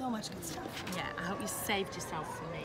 So much good stuff. Yeah, I hope you saved yourself for me.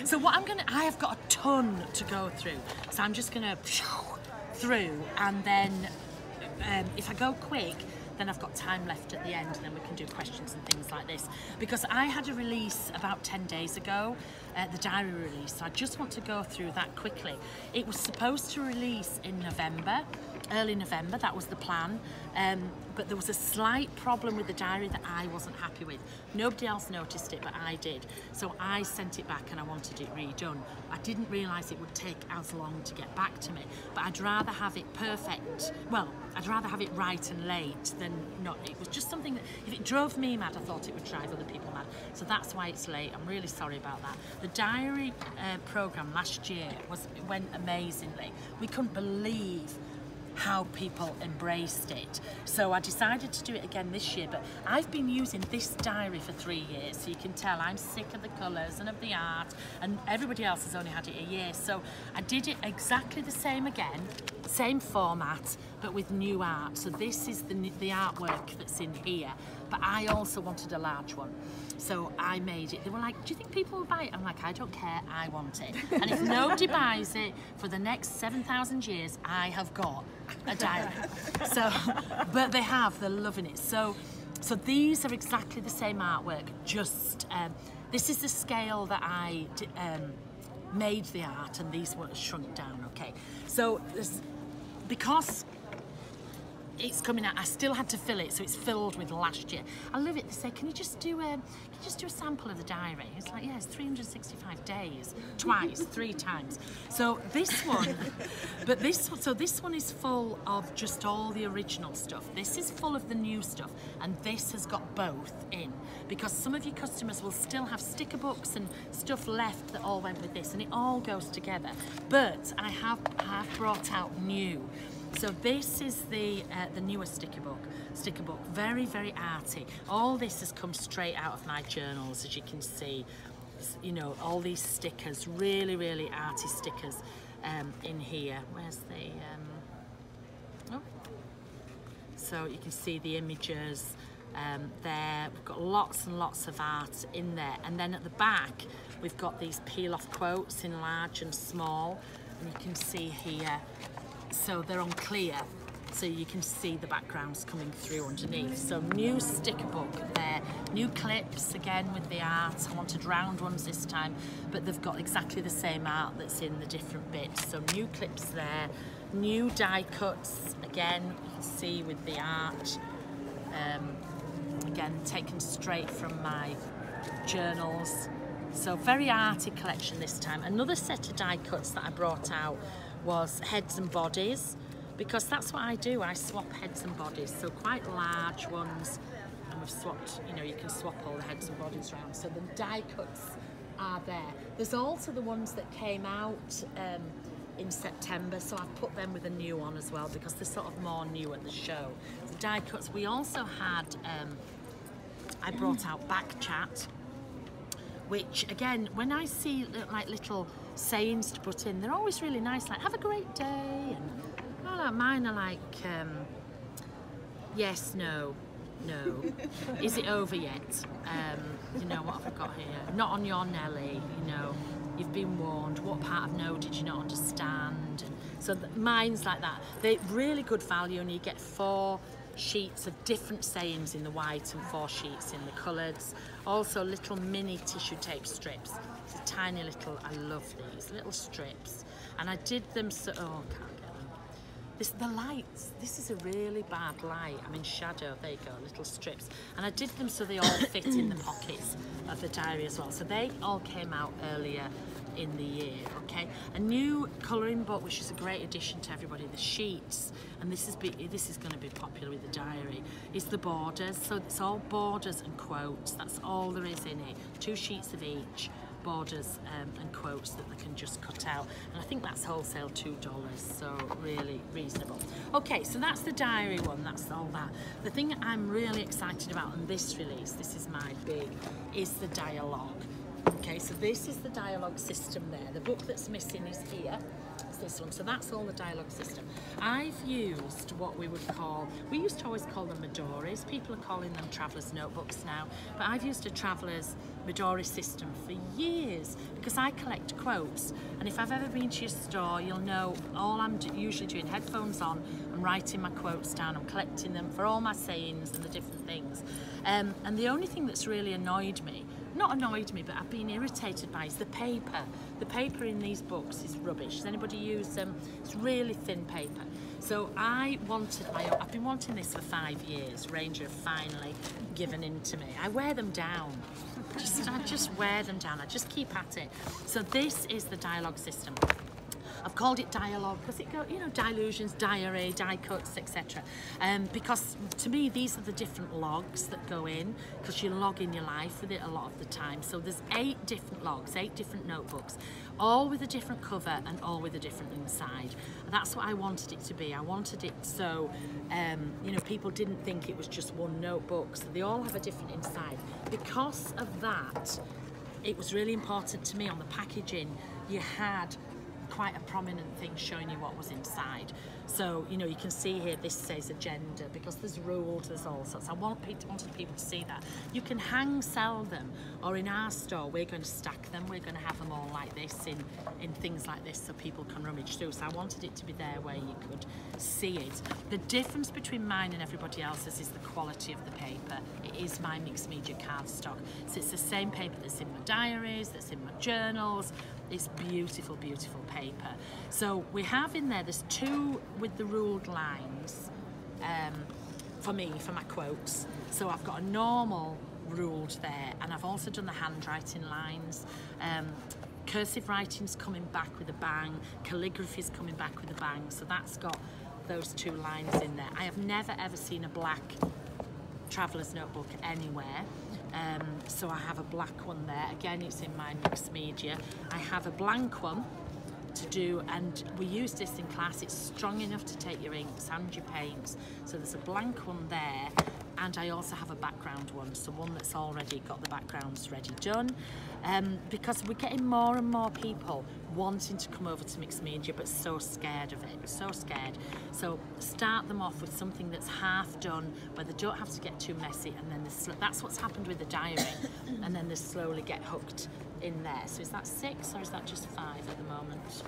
So what I have got a ton to go through. So I'm just gonna through, and then if I go quick, then I've got time left at the end, and then we can do questions and things like this. Because I had a release about 10 days ago, the diary release, so I just want to go through that quickly. It was supposed to release in November, early November, that was the plan, but there was a slight problem with the diary that I wasn't happy with. Nobody else noticed it, but I did. So I sent it back and I wanted it redone. I didn't realise it would take as long to get back to me, but I'd rather have it perfect. Well, I'd rather have it right and late than not. It was just something that, if it drove me mad, I thought it would drive other people mad. So that's why it's late. I'm really sorry about that. The diary programme last year went amazingly. We couldn't believe how people embraced it. So I decided to do it again this year, but I've been using this diary for 3 years, so you can tell I'm sick of the colours and of the art, and everybody else has only had it a year. So I did it exactly the same again, same format, but with new art. So this is the artwork that's in here, but I also wanted a large one. So I made it. They were like, do you think people will buy it? I'm like, I don't care, I want it. And if nobody buys it, for the next 7,000 years, I have got a diary. So, but they're loving it. So these are exactly the same artwork, just, this is the scale that I made the art, and these were shrunk down, okay? So because it's coming out, I still had to fill it, so it's filled with last year. I love it. They say, can you just do a sample of the diary? It's like, yeah, it's 365 days, twice, 3 times. So this one, this one is full of just all the original stuff. This is full of the new stuff, and this has got both in, because some of your customers will still have sticker books and stuff left that all went with this, and it all goes together. But I have brought out new. So this is the newer sticker book, very, very arty. All this has come straight out of my journals, as you can see. You know, all these stickers, really, really arty stickers in here. Where's the, oh. So you can see the images there. We've got lots and lots of art in there. And then at the back, we've got these peel-off quotes in large and small. And you can see here, so they're on clear, so you can see the backgrounds coming through underneath. So new sticker book there, new clips again with the art. I wanted round ones this time, but they've got exactly the same art that's in the different bits. So new clips there, new die cuts again, you can see with the art. Again, taken straight from my journals. So very arty collection this time. Another set of die cuts that I brought out was heads and bodies, because that's what I do. I swap heads and bodies, so quite large ones, and we've swapped, you know, you can swap all the heads and bodies around. So the die cuts are there. There's also the ones that came out in September, so I've put them with a new one as well, because they're sort of more new at the show. The die cuts, we also had, I brought out back chat, which again, when I see like little sayings to put in, they're always really nice, like have a great day, and I don't know, mine are like yes, no, is it over yet, you know, what have I got here, not on your Nelly, you know, you've been warned, what part of no did you not understand? So mine's like that. They're really good value, and you get 4 sheets of different sayings in the white and 4 sheets in the colours. Also little mini tissue tape strips. It's a tiny little, I love these little strips. And I did them so, oh, I can't get them. The lights, this is a really bad light. I'm in shadow, there you go, little strips. And I did them so they all fit in the pockets of the diary as well. So they all came out earlier in the year, okay? A new colouring book, which is a great addition to everybody, the sheets, and this is going to be popular with the diary, is the borders. So it's all borders and quotes, that's all there is in it. 2 sheets of each, borders and quotes that they can just cut out, and I think that's wholesale $2, so really reasonable. Okay, so that's the diary one, that's all that. The thing I'm really excited about on this release, this is my big, is the dialogue. Okay, so this is the dialogue system there. The book that's missing is here. It's this one. So that's all the dialogue system. I've used what we would call, we used to always call them Midoris. People are calling them traveller's notebooks now, but I've used a traveller's Midori system for years because I collect quotes, and if I've ever been to your store, you'll know all I'm usually doing, headphones on, I'm writing my quotes down, I'm collecting them for all my sayings and the different things. And the only thing that's really annoyed me, not annoyed me, but I've been irritated by, is the paper. The paper in these books is rubbish. Does anybody use them? It's really thin paper. So I wanted my own, I've been wanting this for 5 years. Ranger have finally given in to me. I wear them down. I just wear them down. I just keep at it. So this is the dialogue system. I've called it dialogue because it goes, you know, dilutions, diary, die cuts, etc. Because to me, these are the different logs that go in, because you log in your life with it a lot of the time. So there's 8 different logs, 8 different notebooks, all with a different cover and all with a different inside. And that's what I wanted it to be. I wanted it so, you know, people didn't think it was just one notebook. So they all have a different inside. Because of that, it was really important to me on the packaging, you had quite a prominent thing showing you what was inside. So, you know, you can see here this says agenda because there's rules, there's all sorts. I wanted people to see that. You can sell them, or in our store we're going to stack them. We're going to have them all like this in things like this so people can rummage through. So I wanted it to be there where you could see it. The difference between mine and everybody else's is the quality of the paper. It is my mixed media cardstock. So it's the same paper that's in my diaries, that's in my journals. It's beautiful, beautiful paper. So we have in there, there's 2 with the ruled lines for me, for my quotes. So I've got a normal ruled there, and I've also done the handwriting lines. Cursive writing's coming back with a bang, calligraphy's coming back with a bang. So that's got those 2 lines in there. I have never ever seen a black traveller's notebook anywhere. So I have a black one there. Again, it's in my mixed media. I have a blank one to do, and we use this in class. It's strong enough to take your inks and your paints. So there's a blank one there, and I also have a background one, so one that's already got the backgrounds ready done. Because we're getting more and more people wanting to come over to mixed media but so scared of it, so scared. So start them off with something that's half done where they don't have to get too messy, and then that's what's happened with the diary, and then they slowly get hooked in there. So is that 6 or is that just 5 at the moment?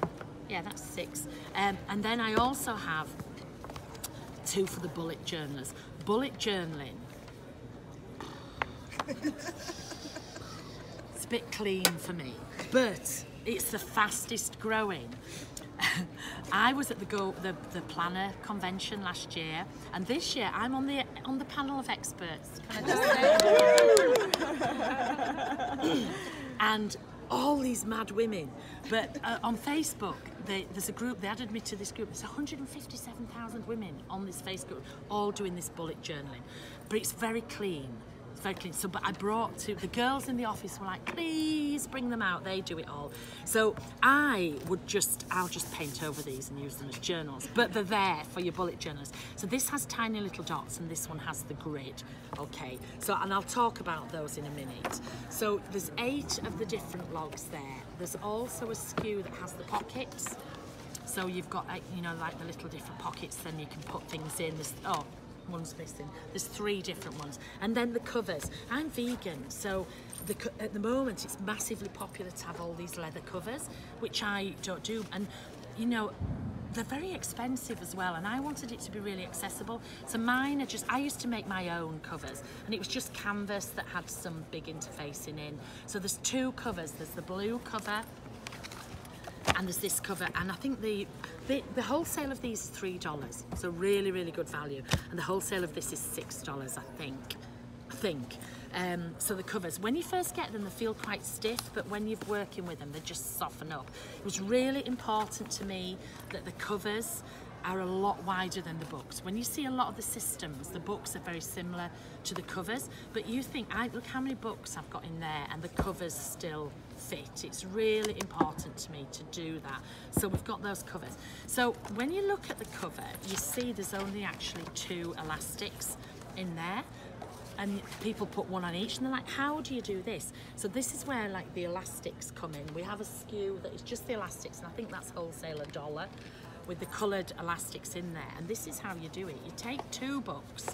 Yeah, that's 6. And then I also have 2 for the bullet journalers. Bullet journaling. It's a bit clean for me, but it's the fastest growing. I was at the planner convention last year, and this year I'm on the panel of experts. Can I just say? And all these mad women. But on Facebook, there's a group. They added me to this group. There's 157,000 women on this Facebook, all doing this bullet journaling. But it's very clean. It's very clean. So, but I brought the girls in the office were like, please bring them out. They do it all. So I'll just paint over these and use them as journals. But they're there for your bullet journals. So this has tiny little dots, and this one has the grid. Okay. So, and I'll talk about those in a minute. So there's 8 of the different logs there. There's also a skew that has the pockets. So you've got, you know, like the little different pockets. Then you can put things in. One's missing. There's 3 different ones. And then the covers. I'm vegan, so at the moment it's massively popular to have all these leather covers, which I don't do. And, you know, they're very expensive as well, and I wanted it to be really accessible. So mine are I used to make my own covers, and it was just canvas that had some big interfacing in. So there's 2 covers. There's the blue cover, and there's this cover, and I think the wholesale of these is $3, so really, really good value, and the wholesale of this is $6, I think. So the covers, when you first get them, they feel quite stiff, but when you're working with them, they just soften up. It was really important to me that the covers are a lot wider than the books. When you see a lot of the systems, the books are very similar to the covers, but you think, look how many books I've got in there, and the covers still fit. It's really important to me to do that. So we've got those covers. So when you look at the cover, you see there's only actually 2 elastics in there. and people put one on each, and they're like, how do you do this? So this is where like the elastics come in. We have a SKU that is just the elastics, and I think that's wholesale $1 with the coloured elastics in there. And this is how you do it. You take 2 books,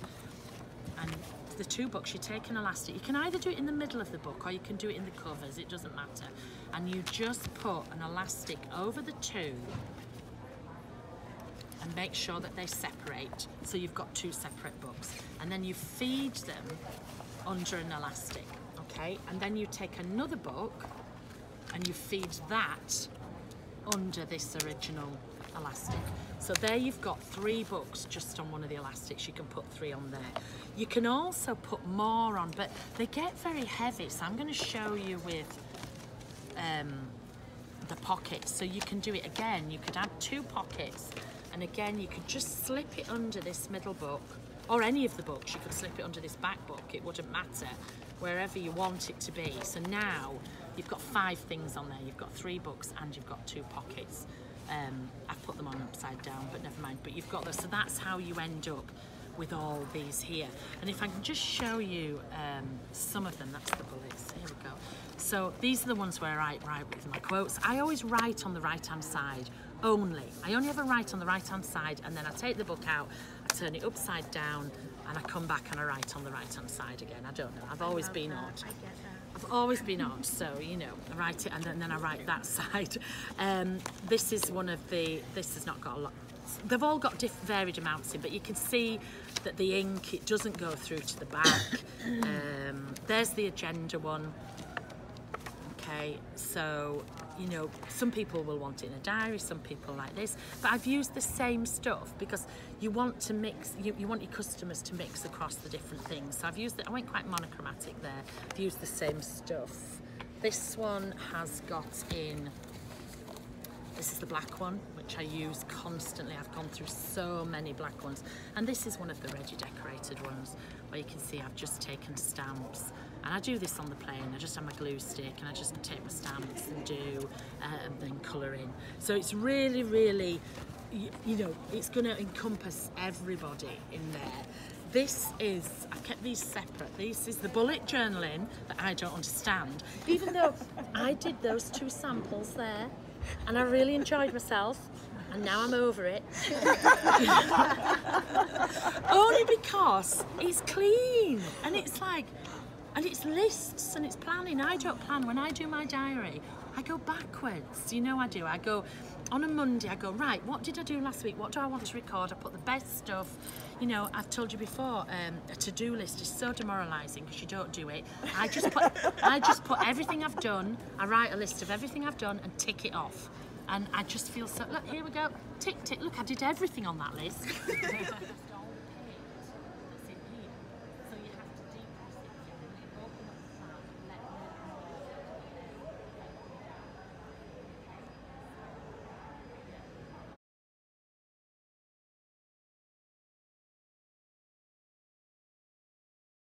and the 2 books, you take an elastic. You can either do it in the middle of the book or you can do it in the covers, it doesn't matter. And you just put an elastic over the 2 and make sure that they separate, so you've got 2 separate books, and then you feed them under an elastic, okay? And then you take another book and you feed that under this original elastic. So there you've got 3 books just on one of the elastics. You can put 3 on there. You can also put more on, but they get very heavy, so I'm going to show you with the pockets. So you can do it again. You could add 2 pockets, and again you could just slip it under this middle book, or any of the books. You could slip it under this back book, it wouldn't matter, wherever you want it to be. So now you've got 5 things on there. You've got 3 books and you've got 2 pockets. I've put them on upside down, but never mind. But you've got those, so that's how you end up with all these here. And if I can just show you some of them, that's the bullets. Here we go. So these are the ones where I write with my quotes. I always write on the right-hand side only. I only ever write on the right-hand side, and then I take the book out, I turn it upside down, and I come back and I write on the right-hand side again. I don't know. I've always been odd. I get that. I've always been odd, so you know, I write it and then I write that side. This is one of the. This has not got a lot. They've all got varied amounts in, but you can see that the ink, it doesn't go through to the back. There's the agenda one. Okay, so you know, some people will want it in a diary, some people like this, but I've used the same stuff because you want to mix, you want your customers to mix across the different things. So I've used it, I went quite monochromatic there. I've used the same stuff. This one has got in, this is the black one, which I use constantly. I've gone through so many black ones. And this is one of the ready decorated ones, where you can see I've just taken stamps. And I do this on the plane. I just have my glue stick and I just take my stamps and do, and then colour in. So it's really, really, you know, it's going to encompass everybody in there. This is, I kept these separate. This is the bullet journaling that I don't understand. Even though I did those 2 samples there and I really enjoyed myself, and now I'm over it. Only because it's clean and it's like, and it's lists and it's planning. I don't plan. When I do my diary, I go backwards. You know I do. I go, on a Monday, I go, right, what did I do last week? What do I want to record? I put the best stuff. You know, I've told you before, a to-do list is so demoralising because you don't do it. I just put everything I've done. I write a list of everything I've done and tick it off. And I just feel so, look, here we go, tick, tick, look, I did everything on that list.